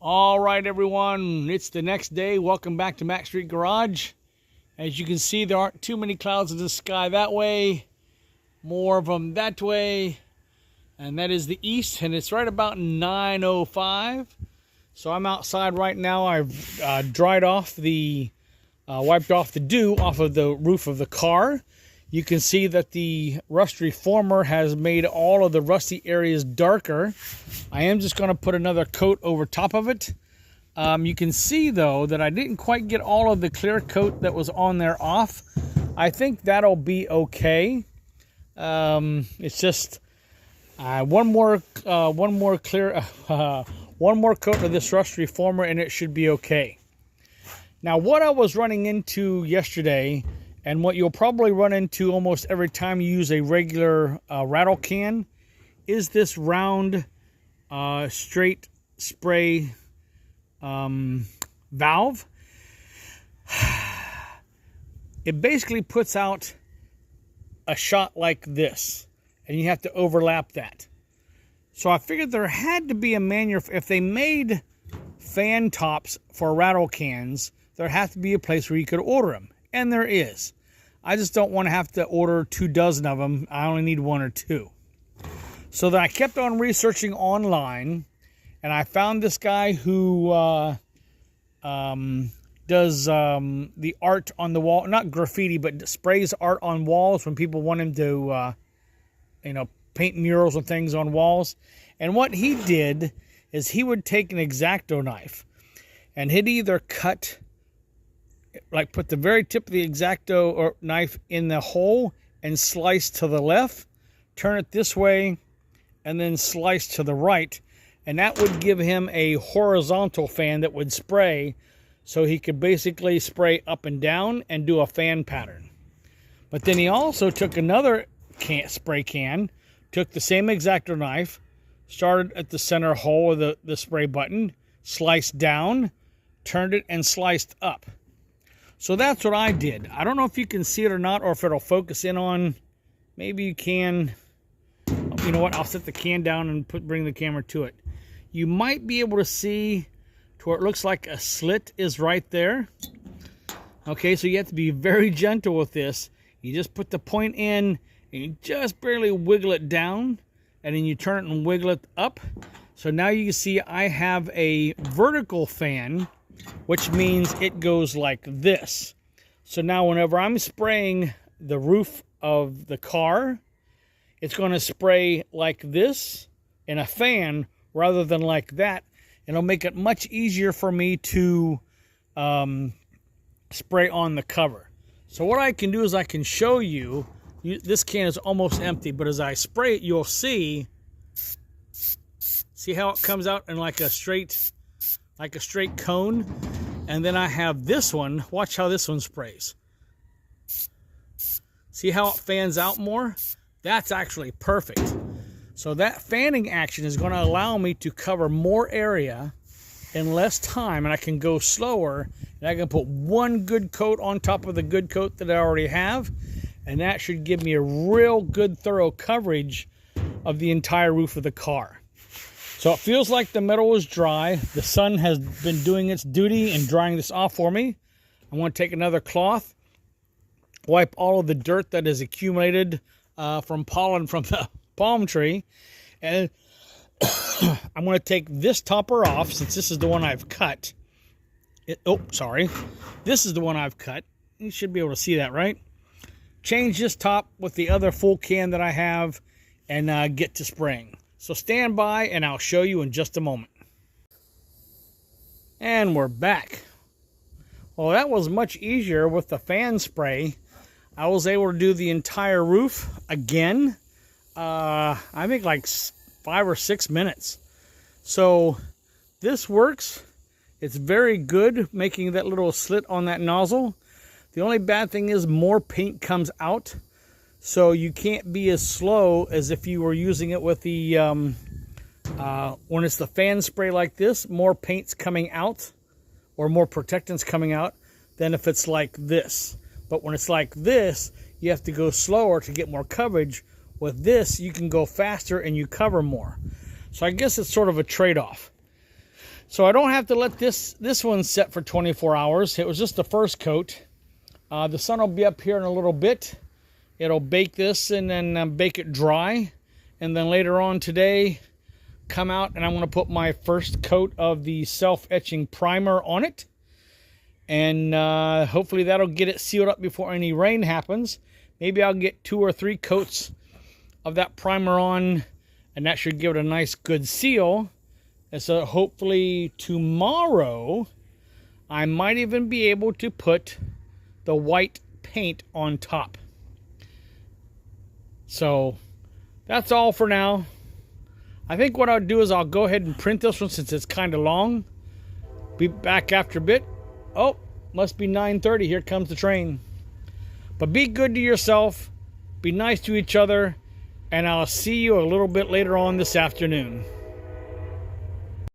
All right, everyone, it's the next day. Welcome back to Mac Street Garage. As you can see, there aren't too many clouds in the sky that way, more of them that way, and that is the east, and it's right about 9:05. So I'm outside right now. I've dried off wiped off the dew off of the roof of the car. You can see that the rust reformer has made all of the rusty areas darker. I am just going to put another coat over top of it. You can see, though, that I didn't quite get all of the clear coat that was on there off. I think that'll be okay. It's just one more coat of this rust reformer, and it should be okay. Now, what I was running into yesterday, and what you'll probably run into almost every time you use a regular rattle can, is this round straight spray valve. It basically puts out a shot like this, and you have to overlap that. So I figured there had to be a if they made fan tops for rattle cans, there has to be a place where you could order them, and there is. I just don't want to have to order 24 of them. I only need 1 or 2. So then I kept on researching online, and I found this guy who does the art on the wall, not graffiti, but sprays art on walls when people want him to, paint murals and things on walls. And what he did is he would take an X-Acto knife, and he'd either cut, like put the very tip of the X-Acto knife in the hole and slice to the left, turn it this way, and then slice to the right. And that would give him a horizontal fan that would spray, so he could basically spray up and down and do a fan pattern. But then he also took another spray can, took the same X-Acto knife, started at the center hole of the spray button, sliced down, turned it, and sliced up. So that's what I did. I don't know if you can see it or not, or if it'll focus in on. Maybe you can. You know what? I'll set the can down and bring the camera to it. You might be able to see to where it looks like a slit is right there. Okay, so you have to be very gentle with this. You just put the point in, and you just barely wiggle it down, and then you turn it and wiggle it up. So now you can see I have a vertical fan, which means it goes like this. So now whenever I'm spraying the roof of the car, it's going to spray like this in a fan rather than like that. It'll make it much easier for me to spray on the cover. So what I can do is I can show you, this can is almost empty, but as I spray it, you'll see how it comes out in like a straight cone. And then I have this one. Watch how this one sprays. See how it fans out more? That's actually perfect. So that fanning action is going to allow me to cover more area in less time, and I can go slower, and I can put one good coat on top of the good coat that I already have, and that should give me a real good thorough coverage of the entire roof of the car. So it feels like the metal is dry. The sun has been doing its duty in drying this off for me. I'm going to take another cloth, wipe all of the dirt that is accumulated from pollen from the palm tree, and I'm going to take this topper off, since this is the one I've cut. This is the one I've cut. You should be able to see that, right? Change this top with the other full can that I have, and get to spraying. So stand by, and I'll show you in just a moment. And we're back. Well, that was much easier with the fan spray. I was able to do the entire roof again. I think like 5 or 6 minutes. So this works. It's very good making that little slit on that nozzle. The only bad thing is more paint comes out. So you can't be as slow as if you were using it with the, when it's the fan spray like this, more paint's coming out, or more protectant's coming out, than if it's like this. But when it's like this, you have to go slower to get more coverage. With this, you can go faster and you cover more. So I guess it's sort of a trade-off. So I don't have to let this one set for 24 hours. It was just the first coat. The sun will be up here in a little bit. It'll bake this and then bake it dry. And then later on today, come out and I'm going to put my first coat of the self-etching primer on it. And hopefully that'll get it sealed up before any rain happens. Maybe I'll get 2 or 3 coats of that primer on, and that should give it a nice good seal. And so hopefully tomorrow I might even be able to put the white paint on top. So that's all for now. I think what I'll do is I'll go ahead and print this one since it's kind of long. Be back after a bit. Oh, must be 9:30. Here comes the train. But be good to yourself. Be nice to each other. And I'll see you a little bit later on this afternoon.